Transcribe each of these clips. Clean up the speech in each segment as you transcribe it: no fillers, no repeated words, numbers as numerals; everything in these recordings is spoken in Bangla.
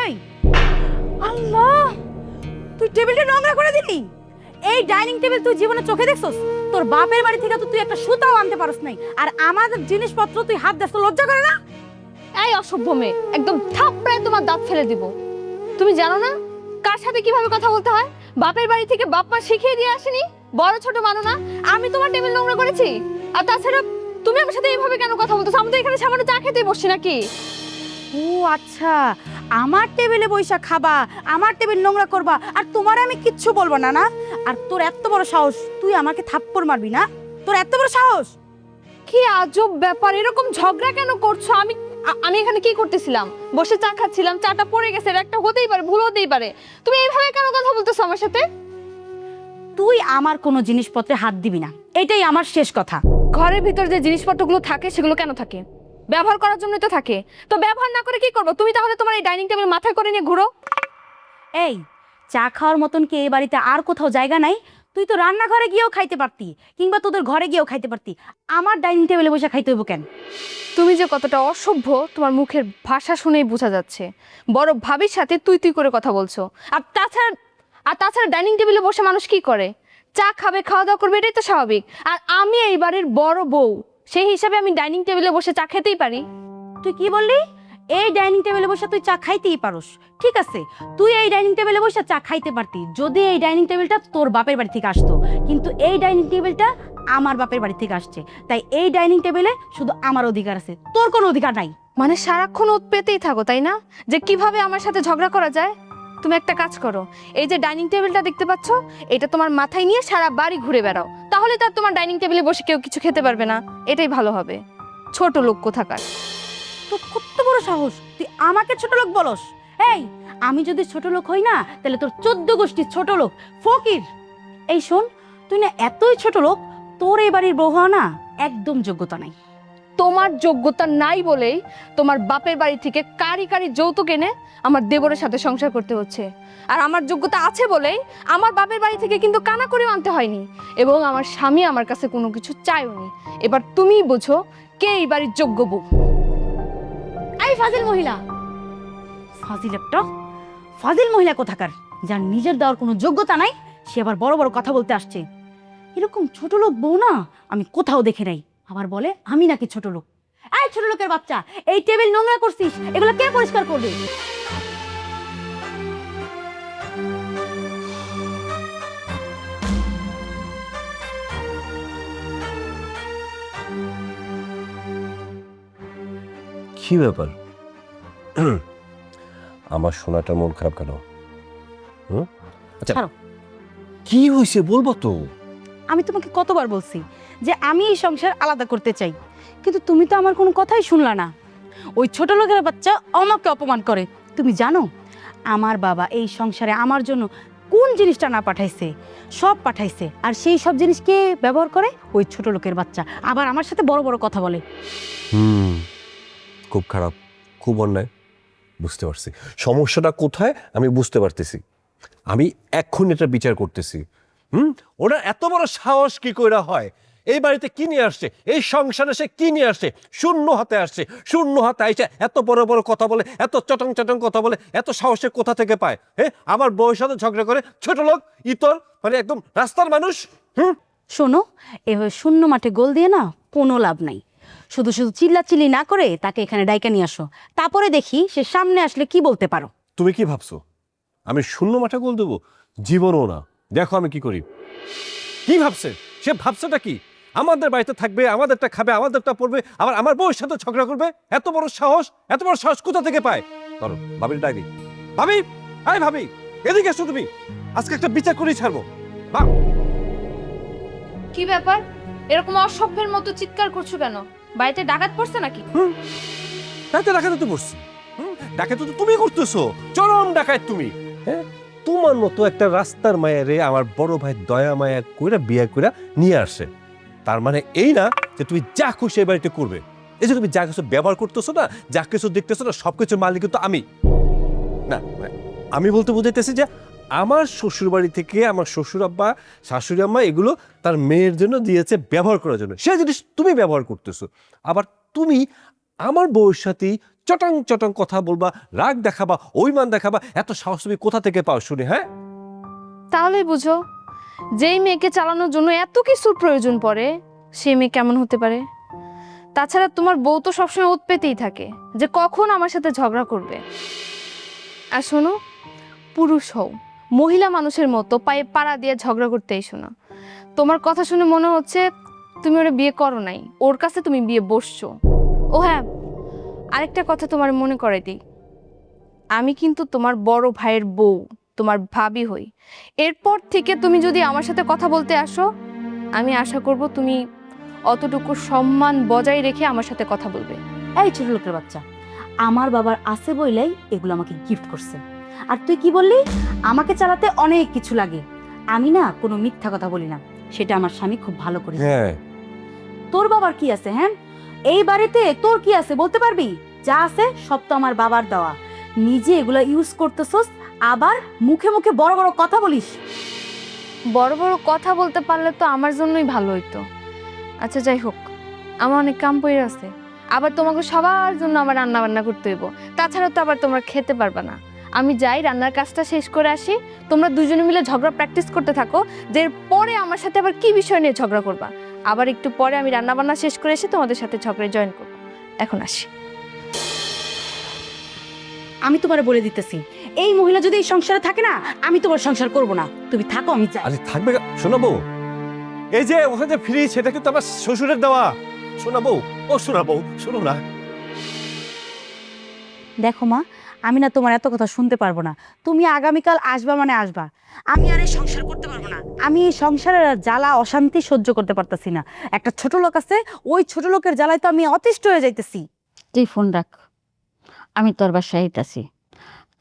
এই আল্লাহ, তুই টেবিলটা নোংরা করে দিলি। এই ডাইনিং টেবিল তুই জীবনে চোখে দেখছস? তোর বাপের বাড়ি থেকে তো তুই একটা সুতাও আনতে পারস নাই, আর আমাদের জিনিসপত্র তুই হাত দিস, লজ্জা করে না? এই অসভ্য মেয়ে, একদম থাপড়ায় তোমার দাঁত ফেলে দিব। তুমি জানো না কার সাথে কিভাবে কথা বলতে হয়? বাপের বাড়ি থেকে বাপ মা শিখিয়ে দিয়ে আসেনি? বড় ছোট মানো না। আমি তোমার টেবিল নোংরা করেছি? আর তাছাড়া তুমি আমার সাথে এইভাবে কেন কথা বলতেছো? আমি তো এখানে সামান্য চা খেতে বসছি নাকি? ও আচ্ছা, আমার টেবিলে বৈশা খাবা, আমার টেবিল নোংরা করবা, আর তোমার আমি কিচ্ছু বলবো না? না, আর তোর এত বড় সাহস, তুই আমাকে থাপ্পড় মারবি না? তোর এত বড় সাহস! কি আজব ব্যাপার, এরকম ঝগড়া কেন করছো? আমি এখানে কি করতেছিলাম? বসে চা খাচ্ছিলাম, চাটা পড়ে গেছে, একটা হতেই পারে, ভুল হতেই পারে। তুমি এইভাবে কেন কথা বলতেছো আমার সাথে? তুই আমার কোনো জিনিসপত্রে হাত দিবি না, এটাই আমার শেষ কথা। ঘরের ভিতর যে জিনিসপত্রগুলো থাকে সেগুলো কেন থাকে? ব্যবহার করার জন্যই তো থাকে। তো ব্যবহার না করে কি করবো? তুমি তাহলে তোমার এই ডাইনিং টেবিল মাথায় করে নিয়ে ঘুরো। এই, চা খাওয়ার মতন কি এই বাড়িতে আর কোথাও জায়গা নাই? তুই তো রান্নাঘরে গিয়েও খাইতে পারতি, কিংবা তোদের ঘরে গিয়েও খাইতে পারতি। আমার ডাইনিং টেবিলে বসে খাইতে হইব কেন? তুমি যে কতটা অসভ্য তোমার মুখের ভাষা শুনেই বোঝা যাচ্ছে। বড় ভাবির সাথে তুই তুই করে কথা বলছো। আর তাছাড়া ডাইনিং টেবিলে বসে মানুষ কি করে? চা খাবে, খাওয়া দাওয়া করবে, এটাই তো স্বাভাবিক। আর আমি এই বাড়ির বড় বউ, সেই হিসাবে আমি ডাইনিং টেবিলে বসে চা খেতেই পারি। তুই কি বললি? এই ডাইনিং টেবিলে বসে তুই চা খাইতেই পারস? ঠিক আছে, তুই এই ডাইনিং টেবিলে বসে চা খাইতে পারতি যদি এই ডাইনিং টেবিলটা তোর বাপের বাড়ি থেকে আসতো, কিন্তু এই ডাইনিং টেবিলটা আমার বাপের বাড়ি থেকে আসছে, তাই এই ডাইনিং টেবিলে শুধু আমার অধিকার আছে, তোর কোনো অধিকার নাই। মানে সারাক্ষণ ওত পেতেই থাকো, তাই না? যে কিভাবে আমার সাথে ঝগড়া করা যায়। তুমি একটা কাজ করো, এই যে ডাইনিং টেবিলটা দেখতে পাচ্ছ, এটা তোমার মাথায় নিয়ে সারা বাড়ি ঘুরে বেড়াও, তাহলে তার তোমার ডাইনিং টেবিলে বসে কেউ কিছু খেতে পারবে না। এটাই ভালো হবে। ছোট লোক কোথাকার। তোর কত বড় সাহস, তুই আমাকে ছোট লোক বলস? এই, আমি যদি ছোট লোক হই না, তাহলে তোর 14 গোষ্ঠীর ছোট লোক, ফকির। এই শোন, তুই না এতই ছোট লোক, তোর এই বাড়ির বউ হওয়া না একদম যোগ্যতা নাই। তোমার যোগ্যতা নাই বলেই তোমার বাপের বাড়ি থেকে কারি কারি যৌতুক এনে আমার দেবরের সাথে সংসার করতে হচ্ছে। আর আমার যোগ্যতা আছে বলেই আমার বাপের বাড়ি থেকে কিন্তু কানা করেও আনতে হয়নি, এবং আমার স্বামী আমার কাছে কোনো কিছু চায়ওনি। এবার তুমিই বোঝো কে এই বাড়ির যোগ্য বউ। এই ফাজিল মহিলা, ফাজিল একটা ফাজিল মহিলা কোথাকার, যার নিজের দেওয়ার কোনো যোগ্যতা নাই, সে আবার বড় বড় কথা বলতে আসছে। এরকম ছোট লোক বউ না আমি কোথাও দেখে নাই। আবার বলে আমি নাকি ছোট লোক। এই ছোট লোকের বাচ্চা, এই টেবিল নোংরা করছিস, এগুলো কে পরিষ্কার করবে? কি ব্যাপার? আমার সোনাটা মন খারাপ কেন? আচ্ছা, ছাড়ো। কি হয়েছে বলবো তো? আমি তোমাকে কতবার বলছি যে আমি এই সংসার আলাদা করতে চাই, কিন্তু তুমি তো আমার কোনো কথাই শুনলা না। ওই ছোট লোকের বাচ্চা আমাকে অপমান করে। তুমি জানো আমার বাবা এই সংসারে আমার জন্য কোন জিনিসটা না পাঠাইছে? সব পাঠাইছে, আর সেই সব জিনিস কে ব্যবহার করে? ওই ছোট লোকের বাচ্চা। আবার আমার সাথে বড় বড় কথা বলে। খুব খারাপ, খুব অন্যায়। বুঝতে পারছি সমস্যাটা কোথায়, আমি বুঝতে পারতেছি। আমি এখন এটা বিচার করতেছি। ওরা এত বড় সাহস কি কইরা হয়? এই বাড়িতে কি নিয়ে আসছে? এই সংসারে সে কি নিয়ে আসছে? শূন্য হাতে আসছে, শূন্য হাতে আইসে এত বড় বড় কথা বলে, এত চটং চটং কথা বলে, এত সাহসে কোথা থেকে পায়? হ্যাঁ, আমার বউয়ের সাথে ঝগড়া করে। ছোট লোক, ইতর, মানে একদম রাস্তার মানুষ। শোনো, এভাবে শূন্য মাঠে গোল দিয়ে না কোনো লাভ নাই। শুধু শুধু চিল্লাচিল্লি না করে তাকে এখানে ডাইকা নিয়ে আসো, তারপরে দেখি সে সামনে আসলে কি বলতে পারো। তুমি কি ভাবছো আমি শূন্য মাঠে গোল দেবো? জীবনও না। দেখো আমি কি করি। কি ভাবছে সে? ভাবছেটা কি? আমাদের বাড়িতে থাকবে, আমাদেরটা খাবে, আমাদেরটা পড়বে, আবার আমার বউয়ের সাথে ঝগড়া করবে? এত বড় সাহস, এত বড় সাহস কোথা থেকে পায়? ধরো ভাবির ডায়েরি। ভাবি, আয় ভাবি, এদিকে এসো তুমি। আজকে একটা বিচার করেই ছাড়বো। কি ব্যাপার? এরকম অসভ্যের মতো চিৎকার করছো কেন? বাড়িতে ডাকাত পড়ছে নাকি? ডাকাতে তো বসছি। ডাকাতে তো তুমি করতেছো, চরম ডাকাত তুমি। হ্যাঁ, তোমার মতো একটা রাস্তার মায়েরে আমার বড় ভাই দয়া মায়া কইরা বিয়ে কইরা নিয়ে আসে। তার মানে এই না যে তুমি যা খুশি এই বাড়িতে করবে। এই যে তুমি যা কিছু ব্যবহার করতেছো না, যা কিছু দেখতেছো না, সবকিছুর মালিক কিন্তু আমি না। আমি বলতে বুঝাইতেছি যে আমার শ্বশুর বাড়ি থেকে আমার শ্বশুর আব্বা, শাশুড়ি আম্মা এগুলো তার মেয়ের জন্য দিয়েছে ব্যবহার করার জন্য। সে জিনিস তুমি ব্যবহার করতেছো। আবার তুমি আমার বউয়ের সাথেই চটং চটং কথা বলবা, রাগ দেখাবা, অভিমান দেখাবা, এত সাহস তুমি কোথা থেকে পাও শুনি? হ্যাঁ, তাহলেই বুঝো, যেই মেয়েকে চালানোর জন্য এত কিছুর প্রয়োজন পড়ে সেই মেয়ে কেমন হতে পারে। তাছাড়া তোমার বউ তো সবসময় ওত পেতেই থাকে যে কখন আমার সাথে ঝগড়া করবে। আর শোনো, পুরুষ হও, মহিলা মানুষের মতো পায়ে পাড়া দিয়ে ঝগড়া করতে এসো না। তোমার কথা শুনে মনে হচ্ছে তুমি ওরা বিয়ে করো নাই, ওর কাছে তুমি বিয়ে বসছো। ও হ্যাঁ, আরেকটা কথা তোমার মনে করে দিই, আমি কিন্তু তোমার বড় ভাইয়ের বউ, তোমার ভাবি হই। এরপর থেকে তুমি যদি আমার সাথে কথা বলতে আসো, আমি আশা করব তুমি অতটুকু সম্মান বজায় রেখে আমার সাথে কথা বলবে। এই ছোট লোকের বাচ্চা, আমার বাবার আছে বইলাই এগুলো আমাকে গিফট করছে। আর তুই কি বললি? আমাকে চালাতে অনেক কিছু লাগে। আমি না কোনো মিথ্যা কথা বলি না, সেটা আমার স্বামী খুব ভালো করে জানে। হ্যাঁ, তোর বাবার কি আছে? হ্যাঁ, এই বাড়িতে তোর কি আছে বলতে পারবি? যা আছে সব তো আমার বাবার দেওয়া। নিজে এগুলা ইউজ করতেছস, আবার মুখে মুখে বড় বড় কথা বলিস। বড় বড় কথা বলতে পারলে তো আমার জন্যই ভালো হইতো। আচ্ছা যাই হোক, আমার অনেক কাম পড়ে আছে, আবার তোমাকে সবার জন্য আমার রান্না বান্না করতে হইব। তাছাড়া তো আবার তোমরা খেতে পারবে না। আমি যাই, রান্নার কাজটা শেষ করে আসি, তোমরা দুজনে মিলে ঝগড়া প্র্যাকটিস করতে থাকো, যে পরে আমার সাথে আবার কি বিষয় নিয়ে ঝগড়া করবা। আবার একটু পরে আমি রান্না বান্না শেষ করে এসে তোমাদের সাথে ঝগড়ায় জয়েন করবো। এখন আসি। আমি তোমারে বলে দিতেছি, এই মহিলা যদি এই সংসারে থাকে না, আমি তোমার সংসার করব না। তুমি থাকো, আমি যাই। আরে থাকবে শোনাবো, এই যে ওখানে যে ফ্রিজ, সেটা কিন্তু আমার শ্বশুরের দেওয়া। শোনাবো, ও শোনাবো, শোনো না। দেখো মা, আমি না তোমার এত কথা শুনতে পারবো না। তুমি আগামীকাল আসবা মানে আসবা, আমি আর এই সংসার করতে পারবো না। আমি এই সংসারের আর জ্বালা অশান্তি সহ্য করতে পারতেছি না। একটা ছোট লোক আছে, ওই ছোট লোকের জ্বালায় তো আমি অতিষ্ঠ হয়ে যাইতেছি। তুই ফোন রাখ, আমি তোর বাসায় আইতাছি।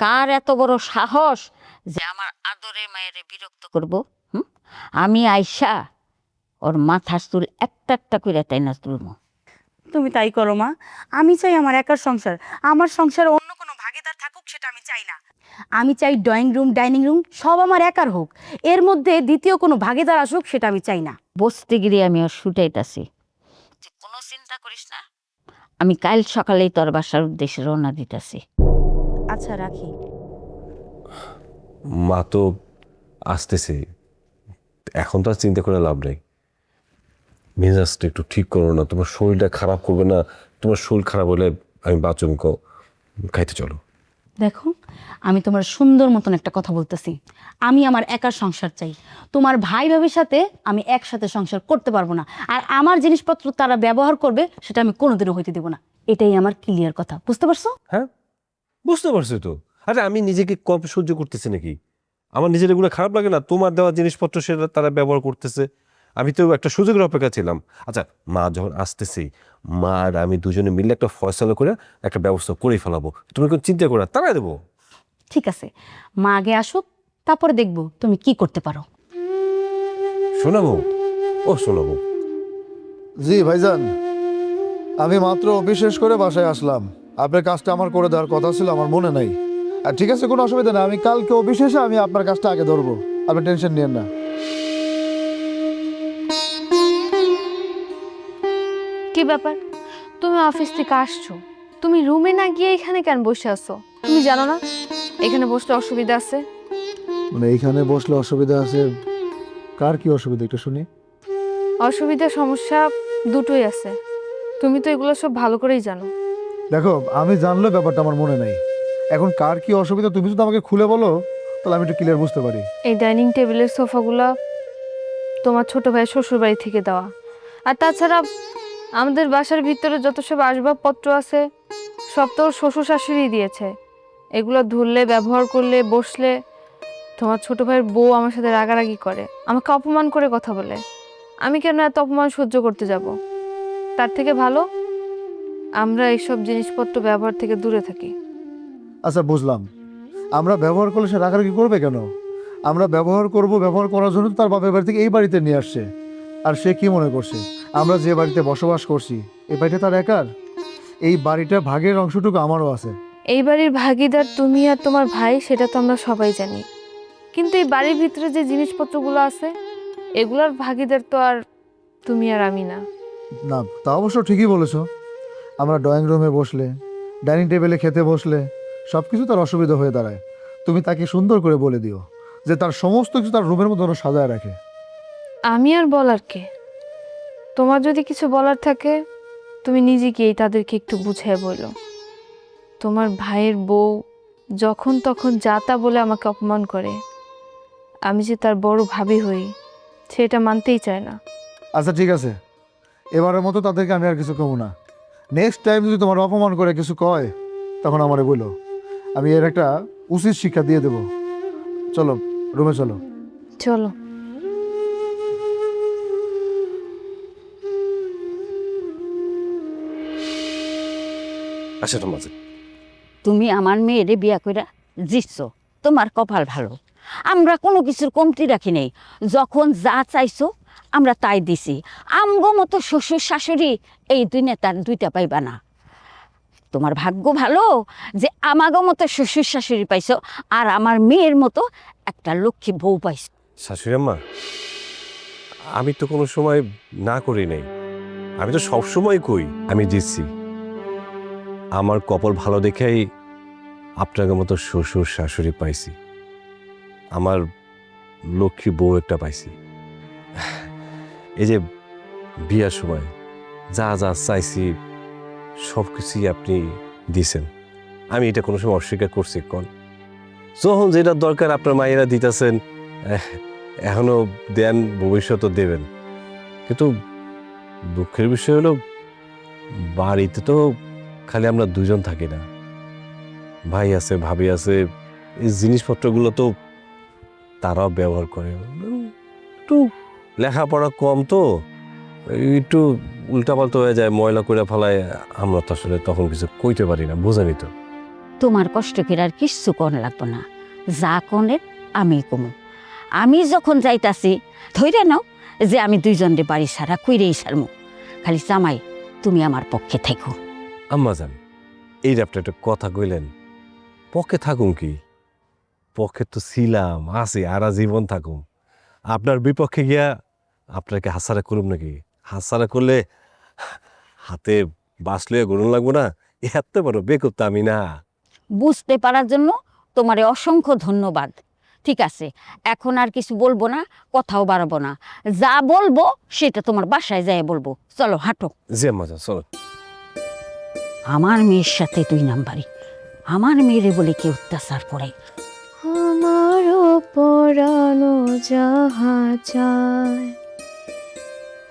কার এত বড় সাহস যে আমার আদরে মায়েরে বিরক্ত করব? আমি আইসা ওর মাথার চুল একটা একটা করে তাই না তুলব। তুমি তাই করো মা, আমি চাই আমার একার সংসার। আমার সংসারে অন্য কোনো ভাগিদার থাকুক সেটা আমি চাই না। আমি চাই ড্রয়িং রুম, ডাইনিং রুম সব আমার একার হোক, এর মধ্যে দ্বিতীয় কোনো ভাগিদার আসুক সেটা আমি চাই না। বসতে গিয়ে আমি ওর শুটাইতাছি, কোনো চিন্তা করিস না, আমি কাল সকালেই তোর বাসার উদ্দেশ্যে রওনা দিতেছি। আচ্ছা রাখি। মা তো আসতেছে, এখন তো আর চিন্তা করে লাভ নেই। মেজাজটা একটু ঠিক করো না, তোমার শরীরটা খারাপ করবে না। তোমার শরীর খারাপ হলে আমি বাঁচুম খাইতে চলো। দেখো, আমি তোমার সুন্দর মতন একটা কথা বলতেছি, আমি আমার একার সংসার চাই। তোমার ভাই ভাবির সাথে আমি একসাথে সংসার করতে পারবো না। আর আমার জিনিসপত্র তারা ব্যবহার করবে সেটা আমি কোনোদিনও হইতে দেবো না। এটাই আমার ক্লিয়ার কথা, বুঝতে পারছো? হ্যাঁ, বুঝতে পারছি তো। আরে আমি নিজেকে কম সহ্য করতেছি নাকি? আমার নিজের এগুলো খারাপ লাগে না? তোমার দেওয়া জিনিসপত্র সেটা তারা ব্যবহার করতেছে, আমি তো একটা সুযোগের অপেক্ষা ছিলাম। আচ্ছা, মা যখন আসতেছি, মা আর আমি দুজনে মিলে একটা ফয়সালা করে একটা ব্যবস্থা করেই ফেলাবো। তুমি কোনো চিন্তা করে তারাই দেবো। ঠিক আছে, মা আগে আসুক, তারপরে দেখবো তুমি কি করতে পারো। শোনাবো, ও শোনাবো। জি ভাইজান, আমি মাত্র অফিস শেষ করে বাসায় আসলাম। আপনার কাজটা আমার করে দেওয়ার কথা ছিল, আমার মনে নাই। আর ঠিক আছে, কোনো অসুবিধা নেই, আমি কালকে অফিস শেষে আমি আপনার কাজটা আগে ধরবো, আপনি টেনশন নিয়েন না। কি ব্যাপার, তুমি অফিস থেকে আসছো, তুমি রুমে না গিয়ে এখানে কেন বসে আছো? তুমি জানো না এখানে বসলে অসুবিধা আছে? মানে এইখানে বসলে অসুবিধা আছে? কার কি অসুবিধা একটু শুনি। অসুবিধা সমস্যা দুটোই আছে, তুমি তো এগুলো সব ভালো করেই জানো। দেখো, আমি জানলে ব্যাপারটা আমার মনে নাই। এখন কার কি অসুবিধা তুমি যদি আমাকে খুলে বলো, তাহলে আমি একটু ক্লিয়ার বুঝতে পারি। এই ডাইনিং টেবিলের সোফাগুলো তোমার ছোট ভাই শ্বশুর বাড়ি থেকে দেওয়া। আর তাছাড়া আমাদের বাসার ভিতরে যত সব আসবাবপত্র আছে সব তো ওর শ্বশুর শাশুড়ি দিয়েছে। এগুলো ধরলে, ব্যবহার করলে, বসলে তোমার ছোট ভাইয়ের বউ আমার সাথে রাগারাগি করে, আমাকে অপমান করে কথা বলে। আমি কেন এত অপমান সহ্য করতে যাব? তার থেকে ভালো আমরা এইসব জিনিসপত্র ব্যবহার থেকে দূরে থাকি। আচ্ছা বুঝলাম, আমরা ব্যবহার করলে সে রাগারাগি করবে কেন? আমরা ব্যবহার করব, ব্যবহার করার জন্য তো তার বাপের বাড়ি থেকে এই বাড়িতে নিয়ে আসছে। আর সে কি মনে করছে আমরা যে বাড়িতে বসবাস করছি এই বাড়িটা তার একার? এই বাড়িটা ভাগের অংশটুকু আমারও আছে। এই বাড়ির ভাগিদার তুমি আর তোমার ভাই, সেটা তো আমরা সবাই জানি, কিন্তু এই বাড়ির ভিতরে যে জিনিসপত্রগুলো আছে এগুলোর ভাগিদার তো আর তুমি আর আমি না। না, তা অবশ্য ঠিকই বলেছো। আমরা ড্রয়িং রুমে বসলে ডাইনিং টেবিলে খেতে বসলে সব কিছু তার অসুবিধা হয়ে দাঁড়ায়। তুমি তাকে সুন্দর করে বলে দিও যে তার সমস্ত কিছু তার রুমের মধ্যে যেন সাজায় রাখে। আমি আর বলার কে? তোমার যদি কিছু বলার থাকে তুমি নিজে গিয়েই তাদেরকে একটু বুঝিয়ে বলো। তোমার ভাইয়ের বউ যখন তখন যা তা বলে আমাকে অপমান করে, আমি যে তার বড় ভাবি হই সেটা মানতেই চায় না। আচ্ছা ঠিক আছে, এবারের মতো তাদেরকে আমি আর কিছু কমু না। নেক্সট টাইম যদি তোমার অপমান করে কিছু কয় তখন আমারে বলো, আমি এর একটা উচিত শিক্ষা দিয়ে দেব। চলো রুমে চলো। চলো। আচ্ছা মাঝে তুমি আমার মেয়েরে বিয়া কইরা জিতছ, তোমার কপাল ভালো। আমরা কোনো কিছুর কমতি রাখি নাই, যখন যা চাইছো আমরা তাই দিছি। আমগো মতো শ্বশুর শাশুড়ি এই দুই নেতার দুইটা পাইবা না। তোমার ভাগ্য ভালো যে আমাগো মতো শ্বশুর শাশুড়ি পাইছো, আর আমার মেয়ের মতো একটা লক্ষ্মী বউ পাইছো। শাশুড়ি আম্মা, আমি তো কোনো সময় না করি নাই, আমি তো সব সময় কই আমি দিচ্ছি। আমার কপাল ভালো দেখেই আপনার মতো শ্বশুর শাশুড়ি পাইছি, আমার লক্ষ্মী বউ একটা পাইছি। এই যে বিয়ার সময় যা যা চাইছি সব কিছুই আপনি দিছেন, আমি এটা কোনো সময় অস্বীকার করছি? কোন যখন যেটা দরকার আপনার মায়েরা দিতেছেন, এখনো দেন, ভবিষ্যতও দেবেন। কিন্তু দুঃখের বিষয় হলো বাড়িতে তো খালি আমরা দুজন থাকি না, ভাই আছে, ভাবি আছে। এই জিনিসপত্রগুলো তো তারাও ব্যবহার করে। একটু লেখাপড়া কম তো একটু উল্টাপাল্টা হয়ে যায়, ময়লা করে ফেলায়। আমরা তো আসলে তখন কিছু কইতে পারি না, বোঝানি তো। তোমার কষ্ট করে আর কিচ্ছু কর লাগবো না, যা কনের আমি কমু। আমি যখন যাইতাছি ধৈর্য নাও যে আমি দুইজনরে বাড়ি সারা কইরেই সারমু। খালি জামাই তুমি আমার পক্ষে থেকো। আম্মা জান, এই আপনি একটা কথা কইলেন, পক্ষে থাকুম কি? পক্ষে তো ছিলাম, আছি, আর জীবন থাকুম। আপনার বিপক্ষে গিয়া আপনাকে হাসারা করুম নাকি? হাসারা করলে হাতে বাঁচলে গরম লাগবো না? এত বড় বেকুব তো আমি না। বুঝতে পারার জন্য তোমারে অসংখ্য ধন্যবাদ। ঠিক আছে, এখন আর কিছু বলবো না, কথাও বাড়াবো না। যা বলবো সেটা তোমার বাসায় যাই বলবো। চলো হাঁটো। জি আম্মা জান, চলো। আমার মেয়ের সাথে 2 নাম্বারই, আমার মেয়েরে বলে কি অত্যাচার করে। আমারও পরানো যাহা চায়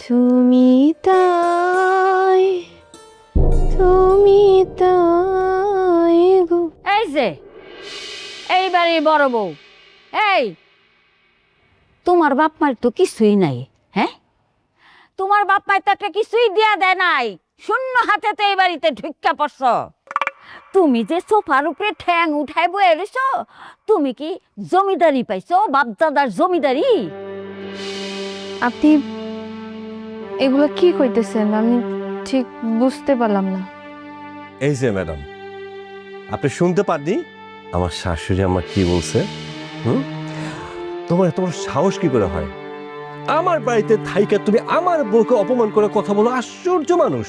তুমি তাই, তুমি তাই গো। এই যে এইবারই বড় বউ, এই তোমার বাপ মায়ের তো কিছুই নাই। হ্যাঁ, তোমার বাপ মায়ের তো একটা কিছুই দিয়া দেয় নাই, শূন্য হাতে তো এই বাড়িতে ঢুক্কা পড়ছ। তুমি যে সোফার উপরে ঠ্যাং উঠাই বয়ে রইছ, তুমি কি জমিদারি পাইছো? বাপদাদার জমিদারি? আপনি এগুলো কি কইতেছেন? আমি ঠিক বুঝতে পারলাম না। এই যে ম্যাডাম, আপনি শুনতে পাননি আমার শাশুড়ি আমার কি বলছে? তোমার তোমার সাহস কি করে হয় আমার বাড়িতে থাইকা তুমি আমার বউকে অপমান করে কথা বলো? আশ্চর্য মানুষ।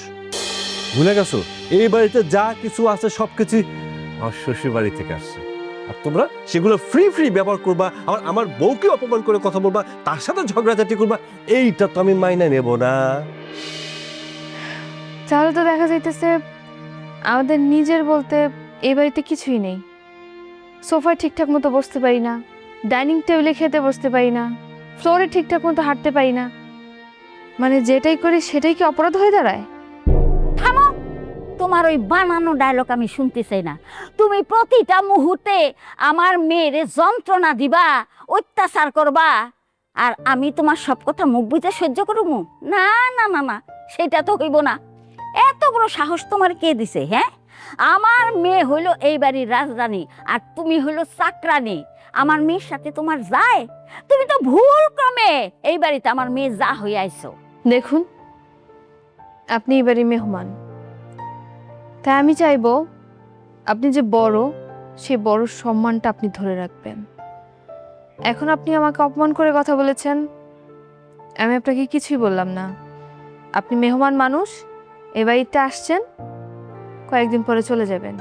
ভুলে গেছো এই বাড়িতে যা কিছু আছে সবকিছু আমার শ্বশুর বাড়ি থেকে আসছে, আর তোমরা সেগুলো ফ্রি ফ্রি ব্যবহার করবা, আমার বউকে অপমান করে কথা বলবা, তার সাথে ঝগড়াঝাটি করবা। এইটা তো আমি মাইনা নেব না। তাহলে তো দেখা যাইতেছে আমাদের নিজের বলতে এই বাড়িতে কিছুই নেই। সোফায় ঠিকঠাক মতো বসতে পারি না, ডাইনিং টেবিলে খেতে বসতে পারি না, ফ্লোরে ঠিকঠাক মতো হাঁটতে পারি না। মানে যেটাই করি সেটাই কি অপরাধ হয়ে দাঁড়ায়? থামো, তোমার ওই বানানো ডায়লগ আমি শুনতে চাই না। তুমি প্রতিটা মুহূর্তে আমার মেয়েরে যন্ত্রণা দিবা, অত্যাচার করবা, আর আমি তোমার সব কথা মুখ বুঝে সহ্য করবো? না না না না, সেটা তো হইব না। এত বড় সাহস তোমার কে দিছে? হ্যাঁ, আমার মেয়ে হইল এই বাড়ির রাজধানী, আর তুমি হইল চাকরানী। আমার মেয়ের সাথে তোমার যায়? তুমি তো ভুল ক্রমে এই বাড়িতে আমার মেয়ে যা হয়ে আইছো। দেখুন, আপনি এবারে মেহমান, তাই আমি চাইবো আপনি যে বড়, সে বড় সম্মানটা আপনি ধরে রাখবেন। এখন আপনি আমাকে অপমান করে কথা বলেছেন, আমি আপনাকে কিছুই বললাম না। আপনি মেহমান মানুষ, এ বাড়িতে আসছেন, কয়েকদিন পরে চলে যাবেন,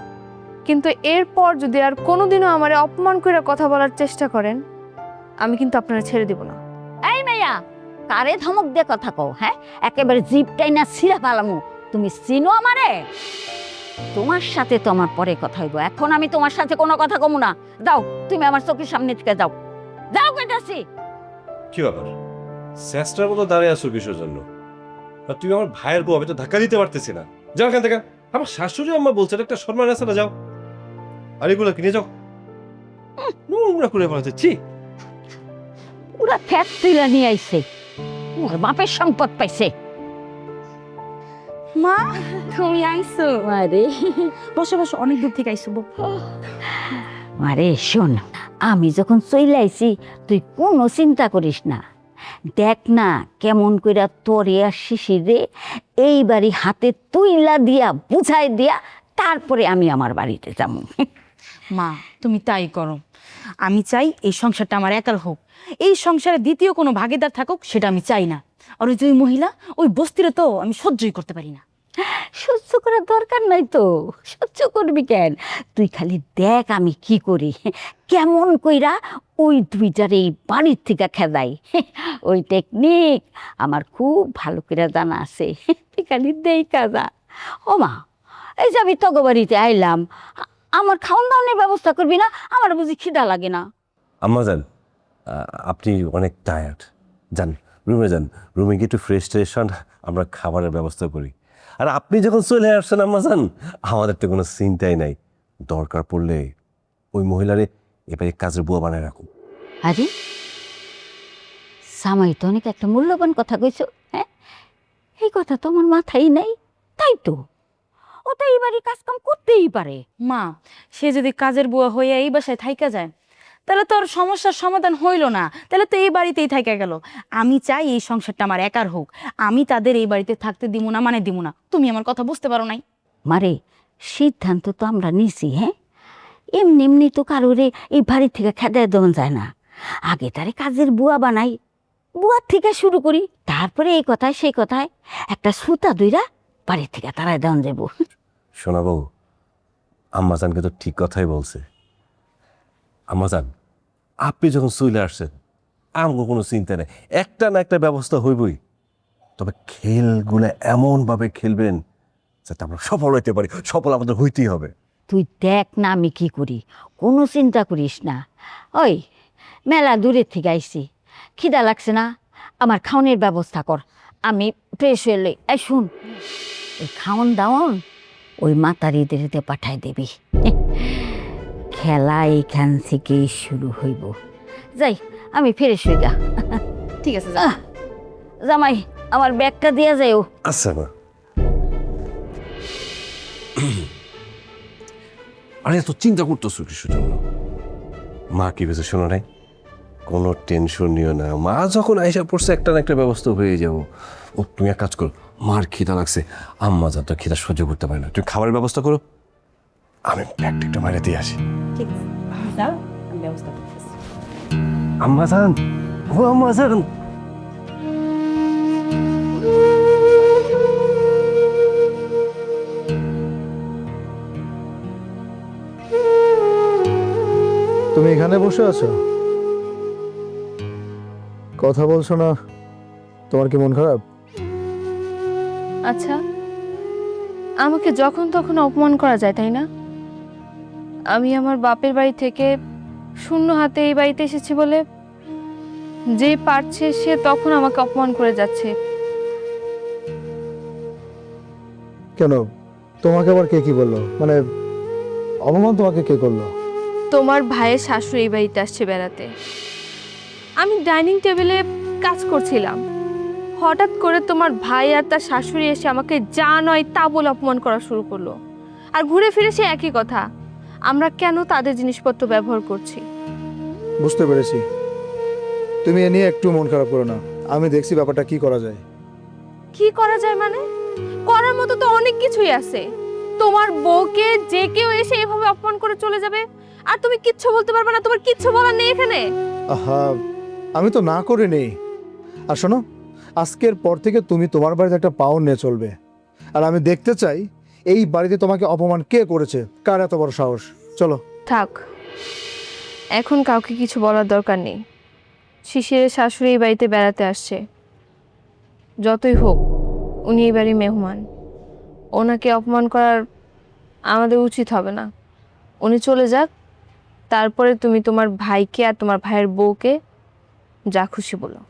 কিন্তু এরপর যদি আর কোনোদিনও আমারে অপমান করে কথা বলার চেষ্টা করেন, আমি কিন্তু আপনারা ছেড়ে দিব না। এই মাইয়া, কারে ধমক দিয়ে কথা কও? হ্যাঁ, একেবারে জিপটাই না ছিঁড়া পালামু। তুমি চিনো আমারে? তোমার সাথে তো আমার পরে কথা হইব, এখন আমি তোমার সাথে কোনো কথা কমু না। যাও, তুমি আমার চোখের সামনে থেকে যাও, যাও কইতাছি। কি ব্যাপার, শেষটার মতো দাঁড়িয়ে আছো কিসের জন্য? আর তুমি আমার ভাইয়ের বউ, আমি তো ধাক্কা দিতে পারতেছি না। যাও এখান থেকে। আমার শাশুড়ি আম্মা বলছে, এটা একটা সম্মান আছে না, যাও। আর এগুলো কিনে যাও, নোংরা করে বলা যাচ্ছি। পুরা ফ্যাট তুইলা নিয়ে আইছে, ওর বাপের সম্পদ পাইছে। মা তুমি আইছো? মারে বসে বসে, অনেক দূর থেকে আইছো। মারে শোন, আমি যখন চলে আইছি তুই কোনো চিন্তা করিস না। দেখ না কেমন কইরা তোরে আর শিশিরে এই বাড়ি হাতে তুইলা দিয়া বুঝাই দিয়া তারপরে আমি আমার বাড়িতে যাবো। মা তুমি তাই করো। আমি চাই এই সংসারটা আমার একার হোক, এই সংসারে দ্বিতীয় কোনো ভাগিদার থাকুক সেটা আমি চাই না। আর ওই যে ওই মহিলা, ওই বস্তিরে তো আমি সহ্যই করতে পারি না। সহ্য করার দরকার নাই তো, সহ্য করবি কেন? তুই খালি দেখ আমি কি করি, কেমন কইরা ওই দুইটার এই বাড়ির থেকে খেদাই। ওই টেকনিক আমার খুব ভালো করে জানা আছে। তুই খালি দেই কাজা। ও মা, এই যে আমি তগো বাড়িতে আইলাম, আমার খাওয়ান দাওয়ানের ব্যবস্থা করবি না? আমার বুঝি খিদা লাগে না? আম্মা যান, আপনি অনেক টায়ার্ড, যান রুমে যান। রুমে গিয়ে একটু ফ্রেশ ট্রেশ হন, আমরা খাবারের ব্যবস্থা করি। আর আপনি যখন চলে আসছেন আম্মা যান, আমাদের তো কোনো চিন্তাই নাই। দরকার পড়লে ওই মহিলারে এবারে কাজের বুয়া বানায় রাখুন। আরে সামাই তো অনেক একটা মূল্যবান কথা কইছো। হ্যাঁ, এই কথা তো আমার মাথায় নাই। তাই তো, ও তো এই বাড়ি কাজ কাম করতেই পারে। মা সে যদি কাজের বুয়া হয়ে এই বাসায় থাইকা যায়, তাহলে তো ওর সমস্যার সমাধান হইল না, তাহলে তো এই বাড়িতেই থাইকা গেল। আমি চাই এই সংসারটা আমার একার হোক, আমি তাদের এই বাড়িতে থাকতে দিব না মানে দিব না। তুমি আমার কথা বুঝতে পারো নাই? মারে, সিদ্ধান্ত তো আমরা নিছি। হ্যাঁ, এমনি এমনি তো কারোরে এই বাড়ি থেকে খেদায় দেওয়া যায় না। আগে তারে কাজের বুয়া বানাই, বুয়ার থেকে শুরু করি, তারপরে এই কথায় সেই কথায় একটা সুতা দুইরা বাড়ি থেকে তারাই দেওয়া যাবো। শোনা বউ, আম্মা জানকে তো ঠিক কথাই বলছে। আম্মা জান, আপনি যখন চলে আসছেন আমার কোনো চিন্তা নেই, একটা না একটা ব্যবস্থা হইবই। তবে খেলগুলো এমনভাবে খেলবেন যাতে আমরা সফল হইতে পারি। সফল আমাদের হইতেই হবে। তুই দেখ না আমি কি করি, কোনো চিন্তা করিস না। ওই মেলা দূরের থেকে আইছি, খিদা লাগছে না? আমার খাওয়ানোর ব্যবস্থা কর, আমি ফ্রেশ হলে। এই শুন, ওই খাওন দাওন ওই মাতারিদেরতে পাঠাই দিবি। খেলা এইখান থেকেই শুরু হইব। যাই, আমি ফ্রেশ হই গা। ঠিক আছে, যা। জামাই, আমার ব্যাগটা দিয়ে যাইও। আচ্ছা মা। আরে এত চিন্তা করতেছো কিছু জন্য? মা কি বেশি শোনো নাই, কোনো টেনশন নিও না। মা যখন আইসা পড়ছে একটা না একটা ব্যবস্থা হয়ে যাবো। ও তুমি এক কাজ করো, মার খিদা লাগছে, আম্মা যা তো খিদা সহ্য করতে পারে না, তুমি খাবারের ব্যবস্থা করো, আমি ব্যাগটা একটু বাইরে দিয়ে আসি। ঠিক আছে, যাও, আমি ব্যবস্থা করতেছি। আম্মা যান, ও আম্মা যান। তুমি এখানে বসে আছো, কথা বলছো না? তোমার কি মন খারাপ? আচ্ছা, আমাকে যখন তখন অপমান করা যায়, তাই না? আমি আমার বাপের বাড়ি থেকে শূন্য হাতে এই বাড়িতে এসেছি বলে যে পারছে সে তখন আমাকে অপমান করে যাচ্ছে। কেন, তোমাকে আবার কে কি বললো? মানে অপমান তোমাকে কে করলো? তোমার ভাইয়ের শাশুড়ি এই বাড়িতে আসছে বেড়াতে। আমি ডাইনিং টেবিলে কাজ করছিলাম, হঠাৎ করে তোমার ভাই আর তার শাশুড়ি এসে আমাকে যা নয় তা বলে অপমান করা শুরু করলো। আর ঘুরে ফিরে সে একই কথা, আমরা কেন তাদের জিনিসপত্র ব্যবহার করছি। বুঝতে পেরেছি, তুমি এ নিয়ে একটু মন খারাপ করো না, আমি দেখছি ব্যাপারটা কি করা যায়। কি করা যায় মানে? করার মতো তো অনেক কিছুই আছে। তোমার বউকে যে কেউ এসে এভাবে অপমান করে চলে যাবে আর তুমি কিচ্ছু বলতে পারবে না? তোমার কিচ্ছু বলার নেই এখানে? আহা, আমি তো না করে নেই। আর শোনো, আজকের পর থেকে তুমি তোমার বাড়িতে একটা পাউন্ড নিয়ে চলবে। আর আমি দেখতে চাই এই বাড়িতে তোমাকে অপমান কে করেছে, কার এত বড় সাহস? চলো। থাক, এখন কাউকে কিছু বলার দরকার নেই। শিশিরের শাশুড়ি এই বাড়িতে বেড়াতে আসছে, যতই হোক উনি এই বাড়ির মেহমান। ওনাকে অপমান করার আমাদের উচিত হবে না। উনি চলে যাক, তারপরে তুমি তোমার ভাইকে আর তোমার ভাইয়ের বউকে যা খুশি বলো।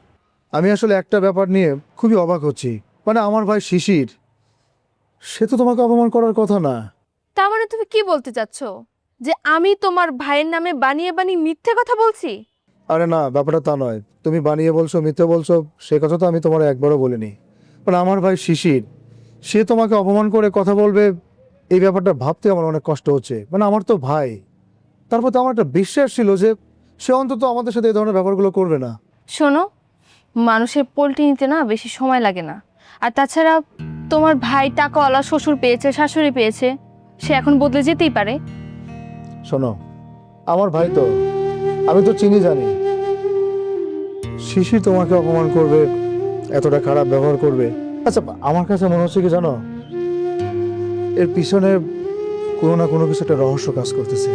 আমি আসলে একটা ব্যাপার নিয়ে খুবই অবাক হচ্ছি, মানে আমার ভাই শিশির, সে তো তোমাকে অপমান করার কথা না। তার মানে তুমি কি বলতে চাচ্ছ, যে আমি তোমার ভাইয়ের নামে বানিয়ে বানিয়ে মিথ্যে কথা বলছি? আরে না, ব্যাপারটা তা নয়। তুমি বানিয়ে বলছো, মিথ্যে বলছো, সে কথা তো আমি তোমার একবারও বলিনি। মানে আমার ভাই শিশির, সে তোমাকে অপমান করে কথা বলবে, এই ব্যাপারটা ভাবতে আমার অনেক কষ্ট হচ্ছে। মানে আমার তো ভাই, তারপর তো আমার একটা বিশ্বাস ছিল যে সে অন্তত আমাদের সাথে এই ধরনের ব্যাপারগুলো করবে না। শোনো, মানুষের পোল্ট্রি নিতে না বেশি সময় লাগে না। আর তাছাড়া তোমার ভাই টাকাওয়ালা শ্বশুর পেয়েছে, শাশুড়ি পেয়েছে, সে এখন বদলে যেতেই পারে। শোনো, আমার ভাই তো, আমি তো চিনি জানি শিশির তোমাকে অপমান করবে, এতটা খারাপ ব্যবহার করবে। আচ্ছা, আমার কাছে মনে হচ্ছে কি জানো, এর পিছনে কোনো না কোনো কিছু একটা রহস্য কাজ করতেছে।